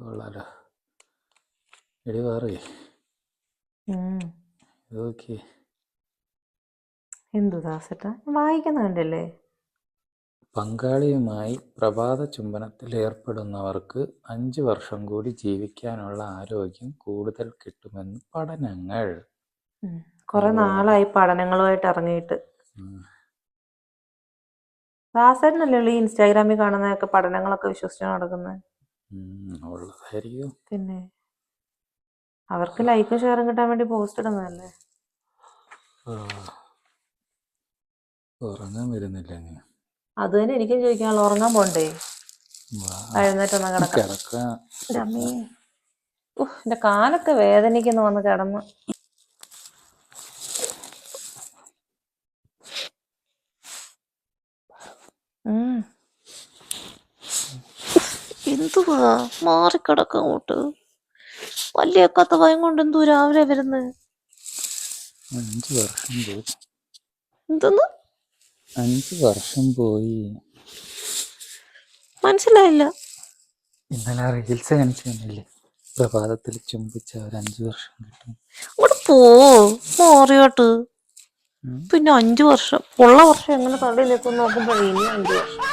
കൊള്ളാലോ. എടി വേറെ ഓക്കെ എന്തു ദാസേട്ടാ വായിക്കുന്ന കണ്ടല്ലേ. പങ്കാളിയുമായി പ്രഭാത ചുംബനത്തിൽ ഏർപ്പെടുന്നവർക്ക് 5 വർഷം കൂടി ജീവിക്കാനുള്ള ആരോഗ്യം കൂടുതൽ കിട്ടുമെന്ന് പഠനങ്ങൾ. കുറെ നാളായി പഠനങ്ങളുമായിട്ട് ഇറങ്ങിയിട്ട്. ദാസേട്ടനല്ലേ ഈ ഇൻസ്റ്റാഗ്രാമിൽ കാണുന്നതൊക്കെ പഠനങ്ങളൊക്കെ വിശ്വസിച്ച് നടക്കുന്നത്. ഉള്ളതായിരിക്കും. പിന്നെ അവർക്ക് ലൈക്കും ഷെയറും കിട്ടാൻ വേണ്ടി പോസ്റ്റ് ഇടുന്നതല്ലേ. ഉറങ്ങാൻ വരുന്നില്ല. അത് തന്നെ എനിക്കും ചോദിക്കാനുള്ള. ഉറങ്ങാൻ പോണ്ടേ? എഴുന്നേറ്റൊന്ന് കിടക്കാം. എന്റെ കാലൊക്കെ വേദനിക്കുന്നു വന്ന് കിടന്ന്. എന്തുവാ മാറിക്കിടക്ക അങ്ങോട്ട്. വലിയക്കാത്ത ഭയം കൊണ്ട് എന്തോ രാവിലെ വരുന്നത്. 5 വർഷം പോയി. എന്തെന്ന്? 5 വർഷം പോയി. മനസ്സിലായില്ല. ഇന്നലെ റീൽസ് കാണിച്ചില്ലേ, പ്രഭാതത്തിൽ ചുംബിച്ച ഒരു 5 വർഷം കിട്ടും. അങ്ങോട്ട് പോ മാറിയോട്ട്. പിന്നെ 5 വർഷം ഉള്ള വർഷം എങ്ങനെ തള്ളി നിൽക്കും നോക്കുമ്പോഴേ ഇനി 5 വർഷം.